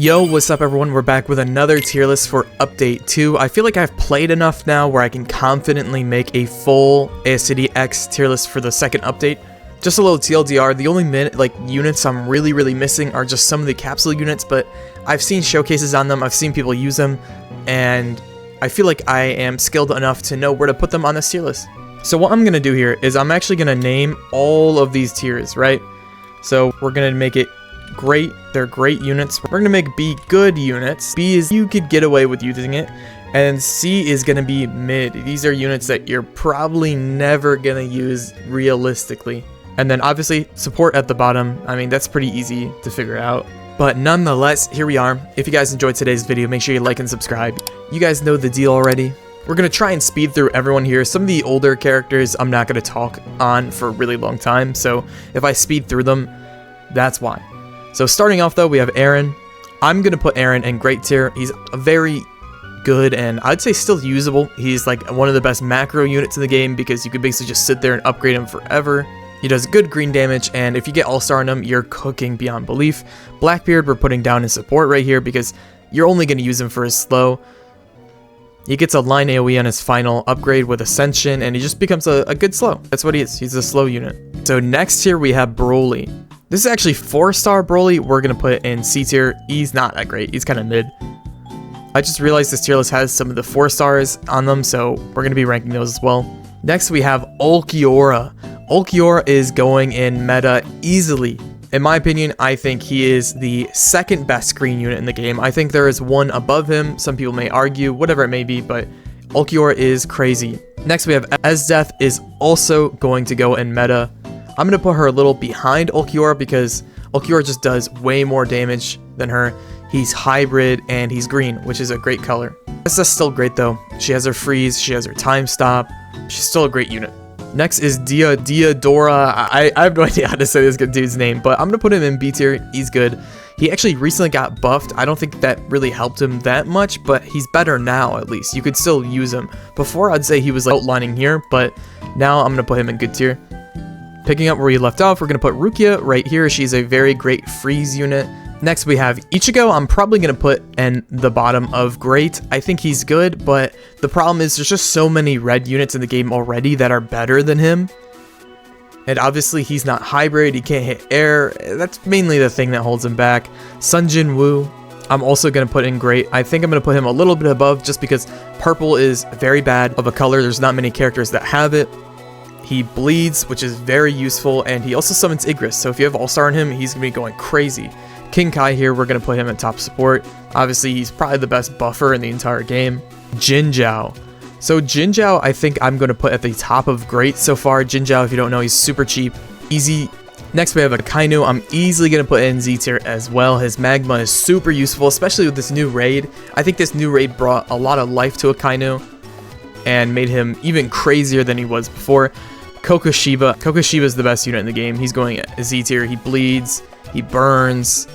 Yo, what's up everyone? We're back with another tier list for update 2. I feel like I've played enough now where I can confidently make a full ASTD X tier list for the second update. Just a little TLDR, the only units I'm really missing are just some of the capsule units, but I've seen showcases on them, I've seen people use them, and I feel like I am skilled enough to know where to put them on this tier list. So what I'm going to do here is I'm actually going to name all of these tiers, right? So we're going to make it great, they're great units. We're gonna make B good units. B is you could get away with using it, and C is gonna be mid. These are units that you're probably never gonna use realistically. And then obviously support at the bottom. I mean, that's pretty easy to figure out, but nonetheless, here we are. If you guys enjoyed today's video, make sure you like and subscribe. You guys know the deal already. We're gonna try and speed through everyone here. Some of the older characters I'm not gonna talk on for a really long time, so if I speed through them, that's why. So starting off though, we have Aaron. I'm going to put Aaron in great tier. He's very good and I'd say still usable. He's like one of the best macro units in the game because you could basically just sit there and upgrade him forever. He does good green damage, and if you get all-star on him, you're cooking beyond belief. Blackbeard we're putting down in support right here because you're only going to use him for his slow. He gets a line AoE on his final upgrade with Ascension, and he just becomes a good slow. That's what he is. He's a slow unit. So next here we have Broly. This is actually 4-star Broly. We're going to put in C tier. He's not that great. He's kind of mid. I just realized this tier list has some of the 4 stars on them, so we're going to be ranking those as well. Next, we have Ulquiorra. Ulquiorra is going in meta easily. In my opinion, I think he is the second best green unit in the game. I think there is one above him. Some people may argue, whatever it may be, but Ulquiorra is crazy. Next, we have Esdeath is also going to go in meta. I'm going to put her a little behind Ulquiorra because Ulquiorra just does way more damage than her. He's hybrid and he's green, which is a great color. This is still great though. She has her freeze, she has her time stop. She's still a great unit. Next is Diadora. I have no idea how to say this good dude's name, but I'm going to put him in B tier. He's good. He actually recently got buffed. I don't think that really helped him that much, but he's better now at least. You could still use him. Before I'd say he was like outlining here, but now I'm going to put him in good tier. Picking up where we left off, we're going to put Rukia right here. She's a very great freeze unit. Next, we have Ichigo. I'm probably going to put in the bottom of great. I think he's good, but the problem is there's just so many red units in the game already that are better than him. And obviously, he's not hybrid. He can't hit air. That's mainly the thing that holds him back. Sunjin Woo, I'm also going to put in great. I think I'm going to put him a little bit above just because purple is very bad of a color. There's not many characters that have it. He bleeds, which is very useful, and he also summons Igris, so if you have all-star on him, he's going to be going crazy. King Kai here, we're going to put him at top support. Obviously, he's probably the best buffer in the entire game. Jinzhao. So Jinzhao, I think I'm going to put at the top of great so far. Jinzhao, if you don't know, he's super cheap, easy. Next, we have Akainu. I'm easily going to put in Z tier as well. His magma is super useful, especially with this new raid. I think this new raid brought a lot of life to Akainu and made him even crazier than he was before. Kokoshiba. Kokoshiba is the best unit in the game. He's going at Z tier. He bleeds. He burns.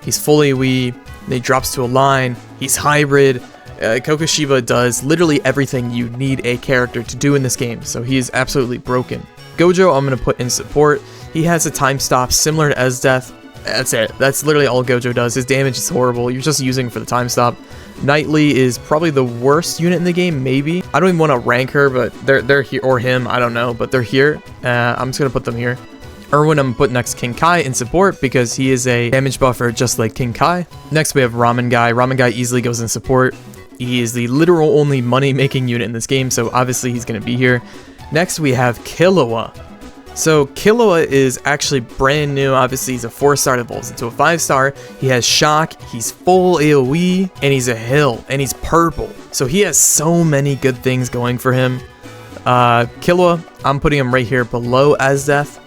He's full AoE. Then he drops to a line. He's hybrid. Kokoshiba does literally everything you need a character to do in this game. So he is absolutely broken. Gojo, I'm going to put in support. He has a time stop similar to Esdeath. That's it. That's literally all Gojo does. His damage is horrible. You're just using for the time stop. Knightley is probably the worst unit in the game, maybe. I don't even want to rank her, but they're here, or him, I don't know, but they're here. I'm just going to put them here. Erwin, I'm going to put next King Kai in support because he is a damage buffer just like King Kai. Next, we have Ramen Guy. Ramen Guy easily goes in support. He is the literal only money-making unit in this game, so obviously he's going to be here. Next, we have Killua. So Killua is actually brand new. Obviously, he's a 4-star that evolves into a 5-star. He has shock, he's full AoE, and he's a hill, and he's purple. So he has so many good things going for him. Killua, I'm putting him right here below Esdeath.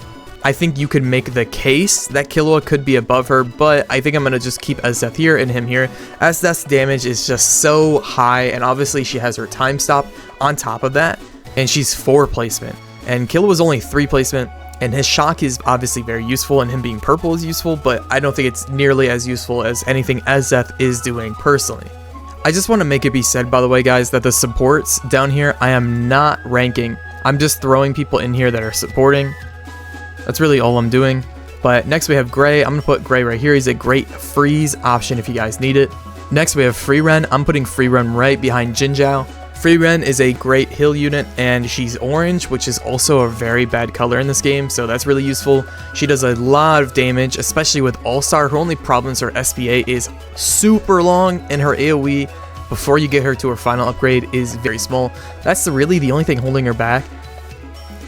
I think you could make the case that Killua could be above her, but I think I'm going to just keep Esdeath here and him here. Esdeath's damage is just so high, and obviously she has her time stop on top of that, and she's 4 placement. And Killua is only 3 placement, and his shock is obviously very useful, and him being purple is useful, but I don't think it's nearly as useful as anything Esdeath is doing personally. I just want to make it be said, by the way, guys, that the supports down here, I am not ranking. I'm just throwing people in here that are supporting. That's really all I'm doing. But next we have Gray. I'm going to put Gray right here. He's a great freeze option if you guys need it. Next we have Free Ren. I'm putting Free Ren right behind Jinzhao. Free Ren is a great heal unit, and she's orange, which is also a very bad color in this game, so that's really useful. She does a lot of damage, especially with All-Star. Her only problem is her SPA is super long, and her AoE, before you get her to her final upgrade, is very small. That's really the only thing holding her back.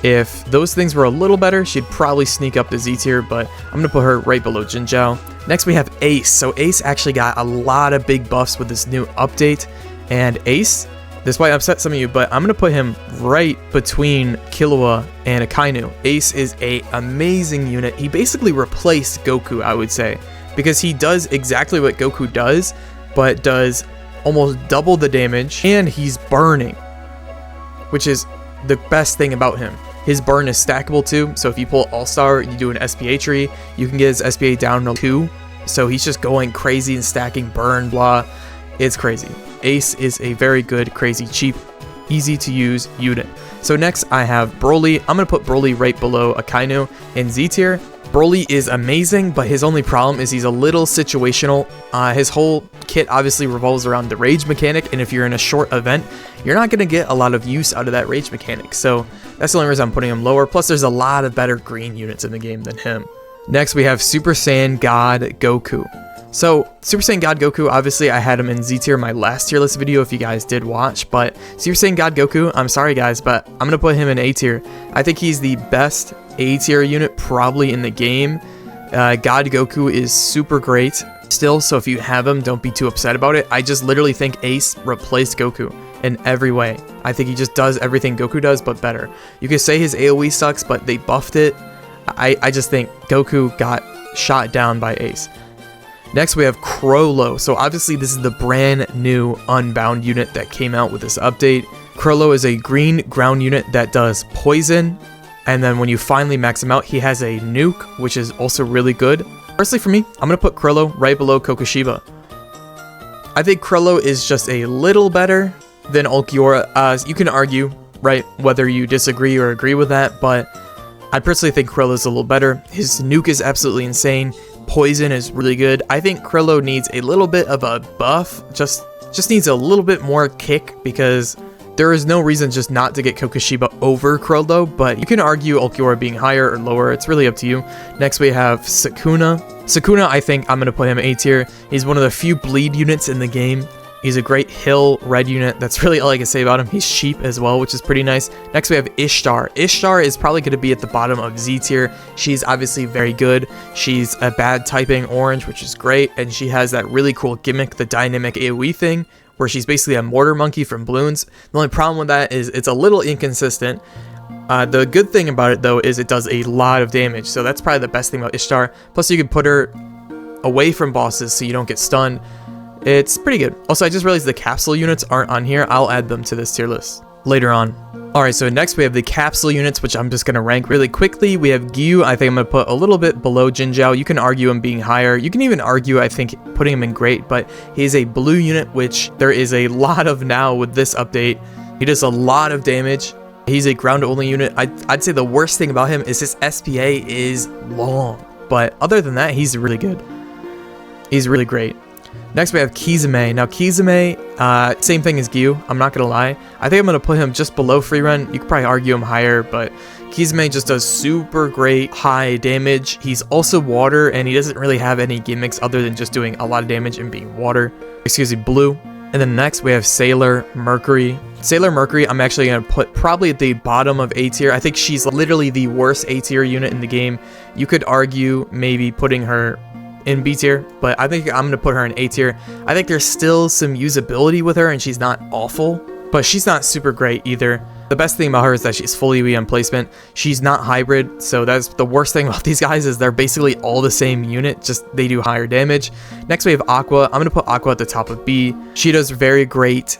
If those things were a little better, she'd probably sneak up to Z tier, but I'm going to put her right below Jinzhao. Next we have Ace. So Ace actually got a lot of big buffs with this new update, and Ace, this might upset some of you, but I'm going to put him right between Killua and Akainu. Ace is an amazing unit. He basically replaced Goku, I would say, because he does exactly what Goku does, but does almost double the damage, and he's burning, which is the best thing about him. His burn is stackable too, so if you pull All-Star, you do an SPA tree, you can get his SPA down to 2, so he's just going crazy and stacking burn, blah. It's crazy. Ace is a very good, crazy, cheap, easy to use unit. So next I have Broly. I'm going to put Broly right below Akainu in Z tier. Broly is amazing, but his only problem is he's a little situational. His whole kit obviously revolves around the rage mechanic, and if you're in a short event, you're not going to get a lot of use out of that rage mechanic. So that's the only reason I'm putting him lower. Plus there's a lot of better green units in the game than him. Next we have Super Saiyan God Goku. So, Super Saiyan God Goku, obviously I had him in Z tier my last tier list video if you guys did watch, but Super Saiyan God Goku, I'm sorry guys, but I'm going to put him in A tier. I think he's the best A tier unit probably in the game. God Goku is super great still, so if you have him, don't be too upset about it. I just literally think Ace replaced Goku in every way. I think he just does everything Goku does, but better. You could say his AoE sucks, but they buffed it. I just think Goku got shot down by Ace. Next we have Chrollo. So obviously this is the brand new Unbound unit that came out with this update. Chrollo is a green ground unit that does poison, and then when you finally max him out, he has a nuke, which is also really good. Personally for me, I'm going to put Chrollo right below Kokoshiba. I think Chrollo is just a little better than Ulquiorra. You can argue, right, whether you disagree or agree with that, but I personally think Chrollo is a little better. His nuke is absolutely insane. Poison is really good. I think Chrollo needs a little bit of a buff, just needs a little bit more kick, because there is no reason just not to get Kokoshiba over Chrollo, but you can argue Ulquiorra being higher or lower. It's really up to you. Next we have Sukuna. Sukuna, I think I'm going to put him A tier. He's one of the few bleed units in the game. He's a great hill red unit. That's really all I can say about him. He's cheap as well, which is pretty nice. Next we have Ishtar. Ishtar is probably going to be at the bottom of Z tier. She's obviously very good. She's a bad typing orange, which is great. And she has that really cool gimmick, the dynamic AoE thing, where she's basically a mortar monkey from balloons. The only problem with that is it's a little inconsistent. The good thing about it though is it does a lot of damage. So that's probably the best thing about Ishtar. Plus you can put her away from bosses so you don't get stunned. It's pretty good. Also, I just realized the capsule units aren't on here. I'll add them to this tier list later on. Alright, so next we have the capsule units, which I'm just going to rank really quickly. We have Gyu. I think I'm going to put a little bit below Jinzhao. You can argue him being higher. You can even argue, I think, putting him in great, but he's a blue unit, which there is a lot of now with this update. He does a lot of damage. He's a ground-only unit. I'd say the worst thing about him is his SPA is long, but other than that, he's really good. He's really great. Next we have Kizame. Now Kizame, same thing as Gyu, I'm not gonna lie. I think I'm gonna put him just below Free Ren. You could probably argue him higher, but Kizame just does super great high damage. He's also water, and he doesn't really have any gimmicks other than just doing a lot of damage and being water. Excuse me, blue. And then next we have Sailor Mercury. Sailor Mercury, I'm actually gonna put probably at the bottom of A tier. I think she's literally the worst A tier unit in the game. You could argue maybe putting her in B tier, but I think I'm going to put her in A tier. I think there's still some usability with her, and she's not awful, but she's not super great either. The best thing about her is that she's fully AoE on placement. She's not hybrid, so that's the worst thing about these guys, is they're basically all the same unit, just they do higher damage. Next we have Aqua. I'm going to put Aqua at the top of B. She does very great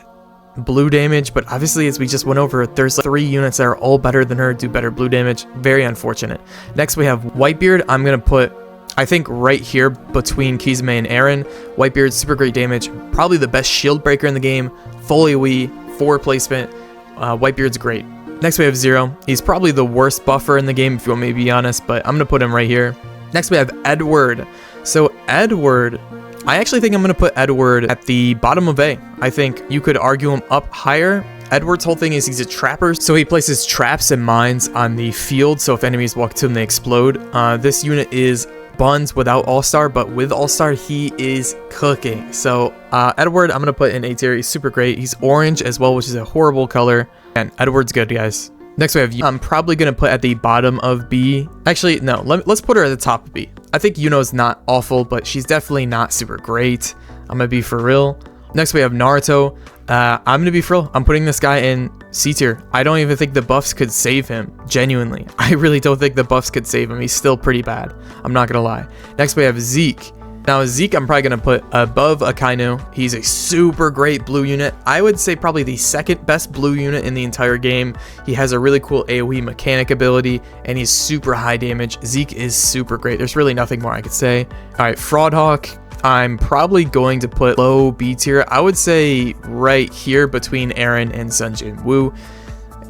blue damage, but obviously, as we just went over, there's like 3 units that are all better than her, do better blue damage. Very unfortunate. Next we have Whitebeard. I'm going to put, I think, right here between Kizame and Eren. Whitebeard, super great damage, probably the best shield breaker in the game, full AoE, 4 placement. Whitebeard's great. Next we have Zero. He's probably the worst buffer in the game, if you want me to be honest, but I'm going to put him right here. Next we have Edward. So Edward, I actually think I'm going to put Edward at the bottom of A. I think you could argue him up higher. Edward's whole thing is he's a trapper, so he places traps and mines on the field, so if enemies walk to him, they explode. This unit is Buns without All-Star, but with All-Star, he is cooking. So Edward, I'm going to put in A tier. He's super great. He's orange as well, which is a horrible color. And Edward's good, guys. Next we have I'm probably going to put at the bottom of B. Actually, no, let's put her at the top of B. I think Yuno's not awful, but she's definitely not super great. I'm going to be for real. Next we have Naruto. I'm going to be for real. I'm putting this guy in C tier. I don't even think the buffs could save him. Genuinely. I really don't think the buffs could save him. He's still pretty bad. I'm not going to lie. Next we have Zeke. Now Zeke, I'm probably going to put above Akainu. He's a super great blue unit. I would say probably the second best blue unit in the entire game. He has a really cool AoE mechanic ability, and he's super high damage. Zeke is super great. There's really nothing more I could say. All right, Fraudhawk. I'm probably going to put low B tier. I would say right here between Eren and Sunjin Woo.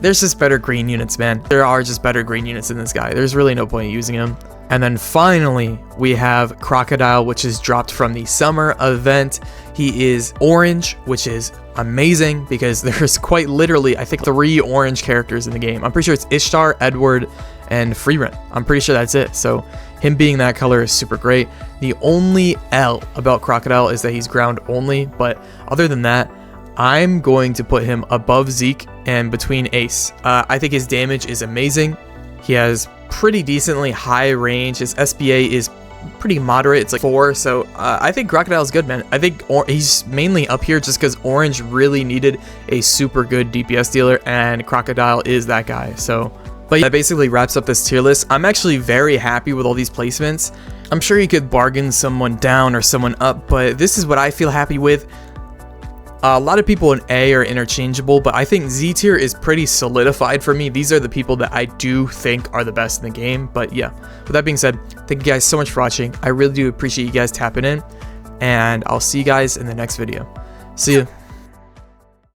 There's just better green units, man. There are just better green units in this guy. There's really no point in using him. And then finally, we have Crocodile, which is dropped from the summer event. He is orange, which is amazing because there's quite literally, I think, 3 orange characters in the game. I'm pretty sure it's Ishtar, Edward, and Freeran. I'm pretty sure that's it. So him being that color is super great. The only L about Crocodile is that he's ground only, but other than that, I'm going to put him above Zeke and between Ace. I think his damage is amazing. He has pretty decently high range. His SBA is pretty moderate. It's like 4. So I think Crocodile's good, man. I think he's mainly up here just because Orange really needed a super good DPS dealer, and Crocodile is that guy. So, but yeah, that basically wraps up this tier list. I'm actually very happy with all these placements. I'm sure you could bargain someone down or someone up, but this is what I feel happy with. A lot of people in A are interchangeable, but I think Z tier is pretty solidified for me. These are the people that I do think are the best in the game. But yeah, with that being said, thank you guys so much for watching. I really do appreciate you guys tapping in, and I'll see you guys in the next video. See ya.